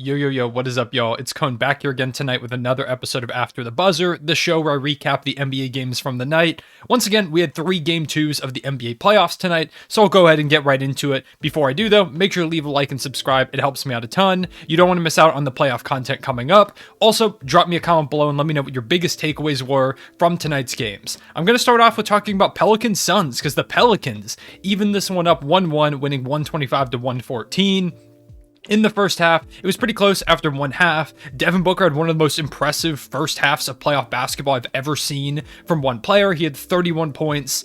Yo, what is up, y'all? It's Cone back here again tonight with another episode of After the Buzzer, the show where I recap the NBA games from the night. Once again, we had 3 Game 2s of the NBA playoffs tonight, so I'll go ahead and get right into it. Before I do, though, make sure to leave a like and subscribe. It helps me out a ton. You don't want to miss out on the playoff content coming up. Also, drop me a comment below and let me know what your biggest takeaways were from tonight's games. I'm going to start off with talking about Pelicans Suns, because the Pelicans even this one up 1-1, winning 125 to 114. In the first half, it was pretty close after one half. Devin Booker had one of the most impressive first halves of playoff basketball I've ever seen from one player. He had 31 points.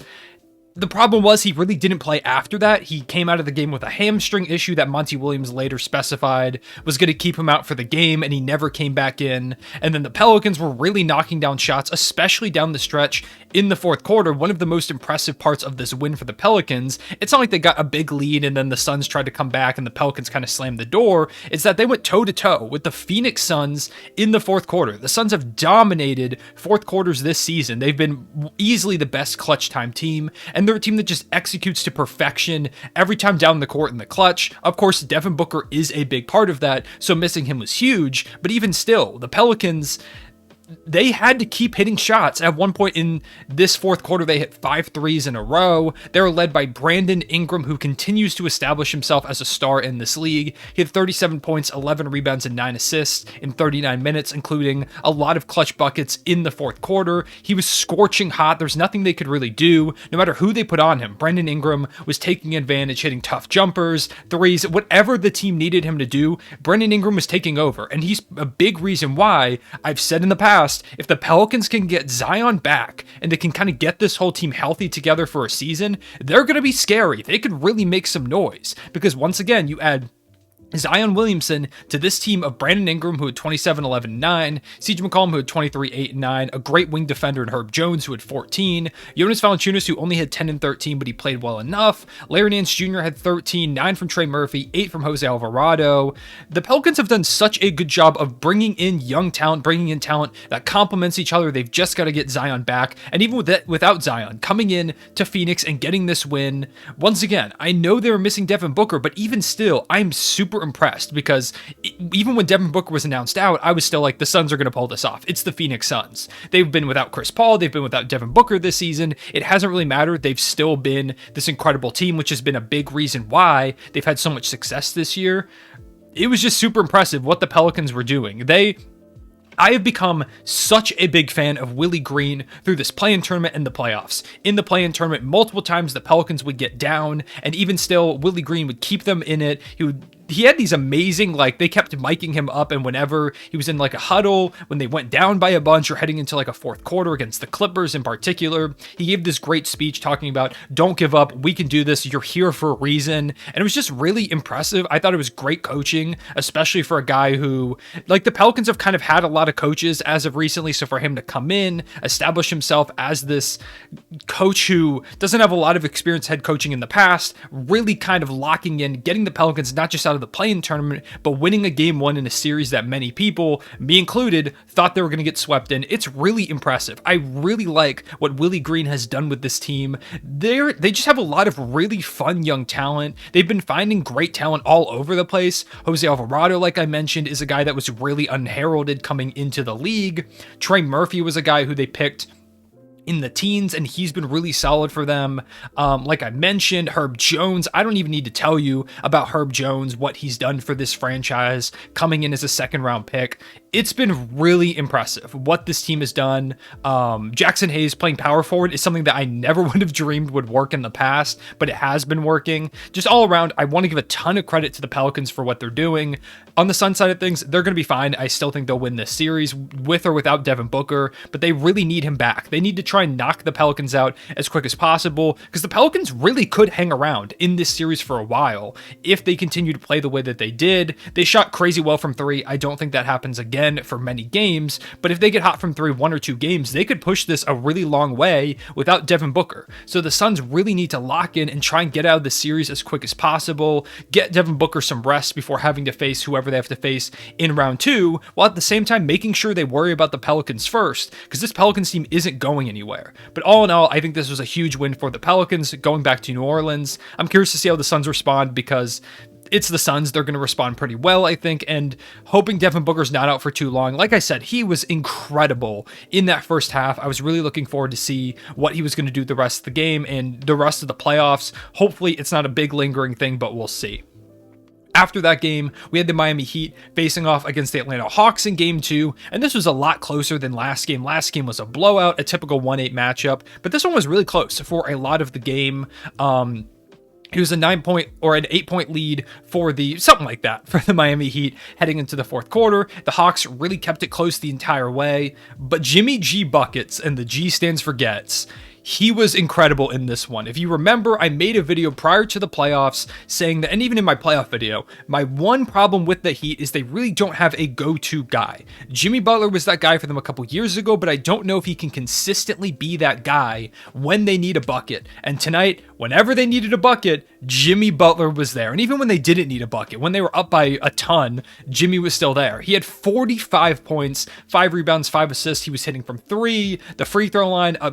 The problem was he really didn't play after that. He came out of the game with a hamstring issue that Monty Williams later specified was going to keep him out for the game, and he never came back in. And then the Pelicans were really knocking down shots, especially down the stretch in the fourth quarter. One of the most impressive parts of this win for the Pelicans, it's not like they got a big lead and then the Suns tried to come back and the Pelicans kind of slammed the door. It's that they went toe-to-toe with the Phoenix Suns in the fourth quarter. The Suns have dominated fourth quarters this season. They've been easily the best clutch time team, and they're a team that just executes to perfection every time down the court in the clutch. Of course, Devin Booker is a big part of that, so missing him was huge, but even still, the Pelicans, they had to keep hitting shots. At one point in this fourth quarter, they hit 5 threes in a row. They were led by Brandon Ingram, who continues to establish himself as a star in this league. He had 37 points, 11 rebounds, and 9 assists in 39 minutes, including a lot of clutch buckets in the fourth quarter. He was scorching hot. There's nothing they could really do, no matter who they put on him. Brandon Ingram was taking advantage, hitting tough jumpers, threes, whatever the team needed him to do. Brandon Ingram was taking over, and he's a big reason why I've said in the past, if the Pelicans can get Zion back and they can kind of get this whole team healthy together for a season, they're going to be scary. They could really make some noise, because once again, you add Zion Williamson to this team of Brandon Ingram, who had 27, 11, 9, CJ McCollum, who had 23, 8, 9, a great wing defender in Herb Jones, who had 14, Jonas Valanciunas, who only had 10 and 13, but he played well enough, Larry Nance Jr. had 13, 9 from Trey Murphy, 8 from Jose Alvarado. The Pelicans have done such a good job of bringing in young talent, bringing in talent that complements each other. They've just got to get Zion back, and even with that, without Zion, coming in to Phoenix and getting this win, once again, I know they were missing Devin Booker, but even still, I'm super impressed, because even when Devin Booker was announced out, I was still like, the Suns are going to pull this off. It's the Phoenix Suns. They've been without Chris Paul. They've been without Devin Booker this season. It hasn't really mattered. They've still been this incredible team, which has been a big reason why they've had so much success this year. It was just super impressive what the Pelicans were doing. I have become such a big fan of Willie Green through this play-in tournament and the playoffs. In the play-in tournament, multiple times the Pelicans would get down, and even still, Willie Green would keep them in it. He had these amazing, they kept miking him up, and whenever he was in a huddle, when they went down by a bunch or heading into a fourth quarter against the Clippers in particular, he gave this great speech talking about, don't give up, we can do this, you're here for a reason, and it was just really impressive. I thought it was great coaching, especially for a guy who, the Pelicans have kind of had a lot of coaches as of recently, so for him to come in, establish himself as this coach who doesn't have a lot of experience head coaching in the past, really kind of locking in, getting the Pelicans not just out of the play-in tournament, but winning a game 1 in a series that many people, me included, thought they were going to get swept in. It's really impressive. I really like what Willie Green has done with this team. They just have a lot of really fun young talent. They've been finding great talent all over the place. Jose Alvarado, like I mentioned, is a guy that was really unheralded coming into the league. Trey Murphy was a guy who they picked in the teens, and he's been really solid for them. Like I mentioned, Herb Jones, I don't even need to tell you about Herb Jones, what he's done for this franchise, coming in as a second-round pick. It's been really impressive what this team has done. Jackson Hayes playing power forward is something that I never would have dreamed would work in the past, but it has been working. Just all around, I want to give a ton of credit to the Pelicans for what they're doing. On the Sun side of things, they're going to be fine. I still think they'll win this series with or without Devin Booker, but they really need him back. They need to try and knock the Pelicans out as quick as possible, because the Pelicans really could hang around in this series for a while if they continue to play the way that they did. They shot crazy well from 3. I don't think that happens again for many games, but if they get hot from 3 1 or 2 games, they could push this a really long way without Devin Booker. So the Suns really need to lock in and try and get out of the series as quick as possible, get Devin Booker some rest before having to face whoever they have to face in round 2, while at the same time making sure they worry about the Pelicans first, because this Pelicans team isn't going anywhere. But all in all, I think this was a huge win for the Pelicans going back to New Orleans. I'm curious to see how the Suns respond, because it's the Suns. They're going to respond pretty well, I think, and hoping Devin Booker's not out for too long. Like I said, he was incredible in that first half. I was really looking forward to see what he was going to do the rest of the game and the rest of the playoffs. Hopefully it's not a big lingering thing, but we'll see. After that game, we had the Miami Heat facing off against the Atlanta Hawks in Game 2, and this was a lot closer than last game. Last game was a blowout, a typical 1-8 matchup, but this one was really close for a lot of the game. It was a 9-point or an 8-point lead for something like that for the Miami Heat heading into the fourth quarter. The Hawks really kept it close the entire way, but Jimmy G buckets, and the G stands for gets. He was incredible in this one. If you remember, I made a video prior to the playoffs saying that, and even in my playoff video, my one problem with the Heat is they really don't have a go-to guy. Jimmy Butler was that guy for them a couple years ago, but I don't know if he can consistently be that guy when they need a bucket. And tonight, whenever they needed a bucket, Jimmy Butler was there. And even when they didn't need a bucket, when they were up by a ton, Jimmy was still there. He had 45 points, 5 rebounds, 5 assists. He was hitting from 3, the free throw line, a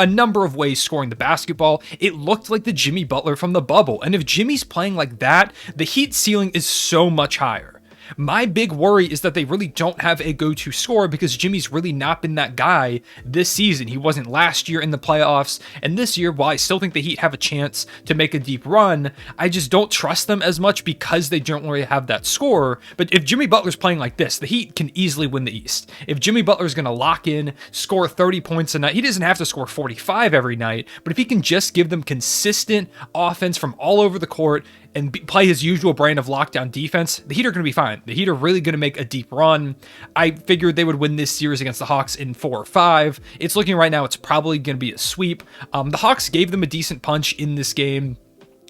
number of ways scoring the basketball. It looked like the Jimmy Butler from the bubble. And if Jimmy's playing like that, the Heat ceiling is so much higher. My big worry is that they really don't have a go-to scorer because Jimmy's really not been that guy this season. He wasn't last year in the playoffs, and this year, while I still think the Heat have a chance to make a deep run, I just don't trust them as much because they don't really have that scorer. But if Jimmy Butler's playing like this, the Heat can easily win the East. If Jimmy Butler's going to lock in, score 30 points a night, he doesn't have to score 45 every night, but if he can just give them consistent offense from all over the court and play his usual brand of lockdown defense, the Heat are going to be fine. The Heat are really going to make a deep run. I figured they would win this series against the Hawks in 4 or 5. It's looking right now, it's probably going to be a sweep. The Hawks gave them a decent punch in this game.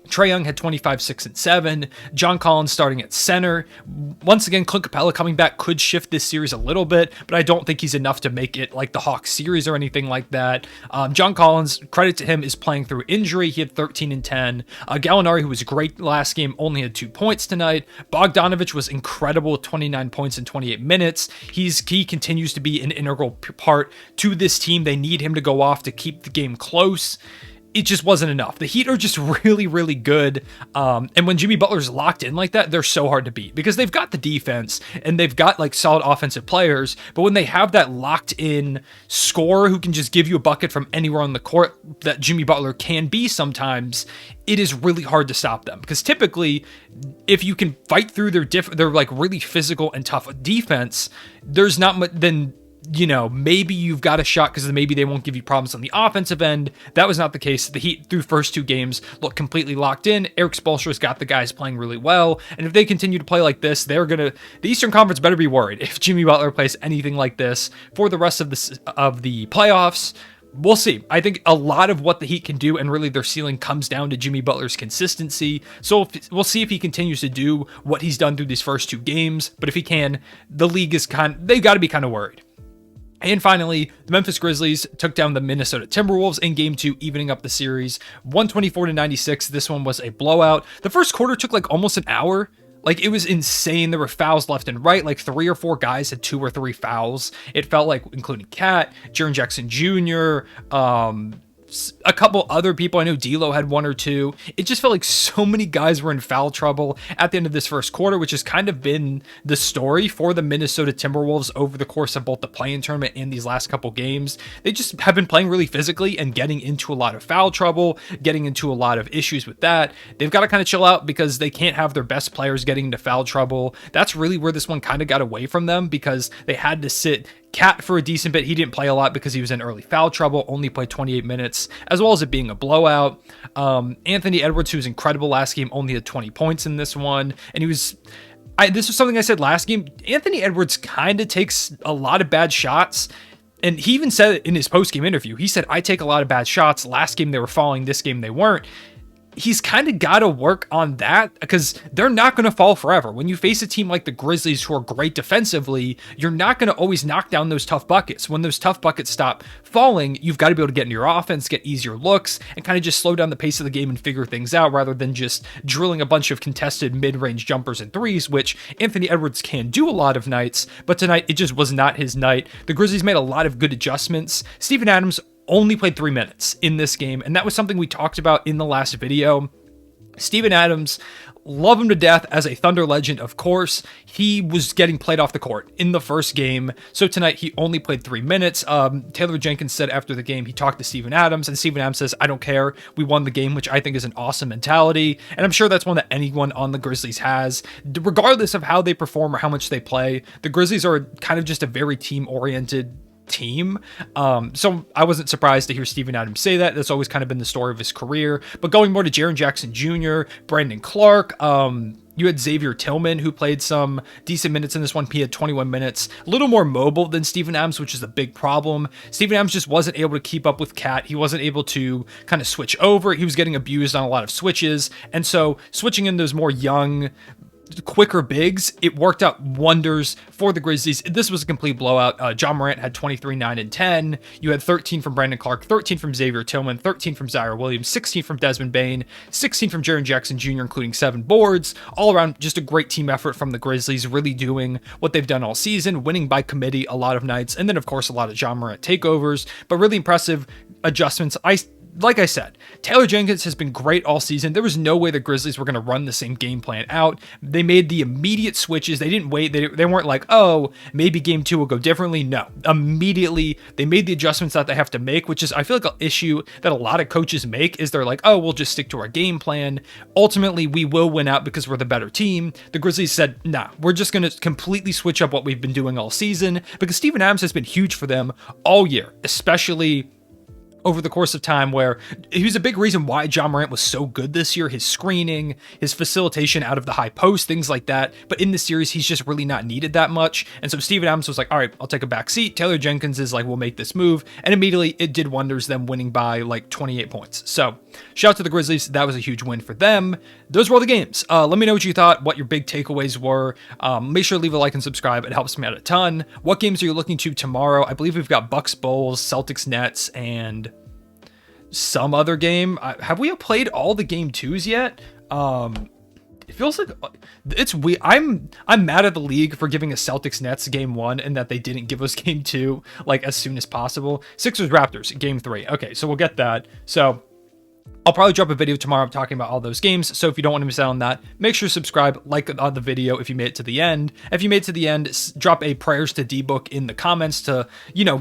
Trae Young had 25, 6, and 7. John Collins starting at center. Once again, Clint Capella coming back could shift this series a little bit, but I don't think he's enough to make it like the Hawks series or anything like that. John Collins, credit to him, is playing through injury. He had 13 and 10. Gallinari, who was great last game, only had 2 points tonight. Bogdanovich was incredible with 29 points in 28 minutes. He continues to be an integral part to this team. They need him to go off to keep the game close. It just wasn't enough. The Heat are just really, really good. And when Jimmy Butler's locked in like that, they're so hard to beat because they've got the defense and they've got like solid offensive players. But when they have that locked in scorer who can just give you a bucket from anywhere on the court that Jimmy Butler can be sometimes, it is really hard to stop them. Because typically, if you can fight through their like really physical and tough defense, there's not much then. Maybe you've got a shot because maybe they won't give you problems on the offensive end. That was not the case. The Heat, through first 2 games, look completely locked in. Eric Spoelstra's got the guys playing really well. And if they continue to play like this, the Eastern Conference better be worried if Jimmy Butler plays anything like this for the rest of the playoffs. We'll see. I think a lot of what the Heat can do and really their ceiling comes down to Jimmy Butler's consistency. So we'll see if he continues to do what he's done through these first 2 games. But if he can, the league they've got to be kind of worried. And finally, the Memphis Grizzlies took down the Minnesota Timberwolves in Game 2, evening up the series, 124-96. This one was a blowout. The first quarter took like almost an hour. Like, it was insane. There were fouls left and right. Like 3 or 4 guys had 2 or 3 fouls. It felt like, including Cat, Jaren Jackson Jr., a couple other people. I know D'Lo had 1 or 2. It just felt like so many guys were in foul trouble at the end of this first quarter, which has kind of been the story for the Minnesota Timberwolves over the course of both the play-in tournament and these last couple games. They just have been playing really physically and getting into a lot of foul trouble, getting into a lot of issues with that. They've got to kind of chill out because they can't have their best players getting into foul trouble. That's really where this one kind of got away from them because they had to sit Cat for a decent bit. He didn't play a lot because he was in early foul trouble, only played 28 minutes, as well as it being a blowout. Anthony Edwards, who was incredible last game, only had 20 points in this one. And this was something I said last game. Anthony Edwards kind of takes a lot of bad shots. And he even said it in his post-game interview. He said, I take a lot of bad shots. Last game they were falling, this game they weren't. He's kind of got to work on that because they're not going to fall forever. When you face a team like the Grizzlies who are great defensively, you're not going to always knock down those tough buckets. When those tough buckets stop falling, you've got to be able to get into your offense, get easier looks, and kind of just slow down the pace of the game and figure things out rather than just drilling a bunch of contested mid-range jumpers and threes, which Anthony Edwards can do a lot of nights, but tonight it just was not his night. The Grizzlies made a lot of good adjustments. Steven Adams only played 3 minutes in this game, and that was something we talked about in the last video. Steven Adams, love him to death as a Thunder legend, of course. He was getting played off the court in the first game. So tonight he only played 3 minutes. Taylor Jenkins said after the game he talked to Steven Adams, and Steven Adams says, "I don't care. We won the game," which I think is an awesome mentality. And I'm sure that's one that anyone on the Grizzlies has. Regardless of how they perform or how much they play, the Grizzlies are kind of just a very team-oriented team. So I wasn't surprised to hear Steven Adams say that. That's always kind of been the story of his career. But going more to Jaren Jackson Jr., Brandon Clark, you had Xavier Tillman, who played some decent minutes in this one. He had 21 minutes, a little more mobile than Steven Adams, which is a big problem. Steven Adams just wasn't able to keep up with Cat. He wasn't able to kind of switch over. He was getting abused on a lot of switches. And so switching in those more young, quicker bigs, it worked out wonders for the Grizzlies. This was a complete blowout. John Morant had 23, 9, and 10. You had 13 from Brandon Clark, 13 from Xavier Tillman, 13 from Zaire Williams, 16 from Desmond Bane, 16 from Jaren Jackson Jr., including 7 boards. All around, just a great team effort from the Grizzlies, really doing what they've done all season, winning by committee a lot of nights, and then, of course, a lot of John Morant takeovers, but really impressive adjustments. Like I said, Taylor Jenkins has been great all season. There was no way the Grizzlies were going to run the same game plan out. They made the immediate switches. They didn't wait. They weren't like, oh, maybe game 2 will go differently. No, immediately they made the adjustments that they have to make, which is, I feel like, an issue that a lot of coaches make is they're like, oh, we'll just stick to our game plan. Ultimately, we will win out because we're the better team. The Grizzlies said, nah, we're just going to completely switch up what we've been doing all season, because Steven Adams has been huge for them all year, especially over the course of time, where he was a big reason why John Morant was so good this year. His screening, his facilitation out of the high post, things like that. But in the series, he's just really not needed that much. And so Steven Adams was like, all right, I'll take a back seat. Taylor Jenkins is like, we'll make this move. And immediately it did wonders, them winning by like 28 points. So shout out to the Grizzlies. That was a huge win for them. Those were all the games. Let me know what you thought, what your big takeaways were. Make sure to leave a like and subscribe. It helps me out a ton. What games are you looking to tomorrow? I believe we've got Bucks Bulls, Celtics Nets, and some other game. Have we played all the game 2s yet? It feels like it's weird. I'm mad at the league for giving a Celtics Nets game 1 and that they didn't give us game 2 like as soon as possible. Sixers Raptors game 3. Okay, so we'll get that. So I'll probably drop a video tomorrow talking about all those games. So if you don't want to miss out on that, make sure to subscribe, like on the video if you made it to the end. If you made it to the end, drop a prayers to D-Book in the comments to,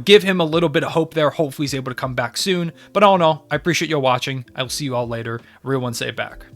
give him a little bit of hope there. Hopefully he's able to come back soon. But all in all, I appreciate you all watching. I will see you all later. Real one, say it back.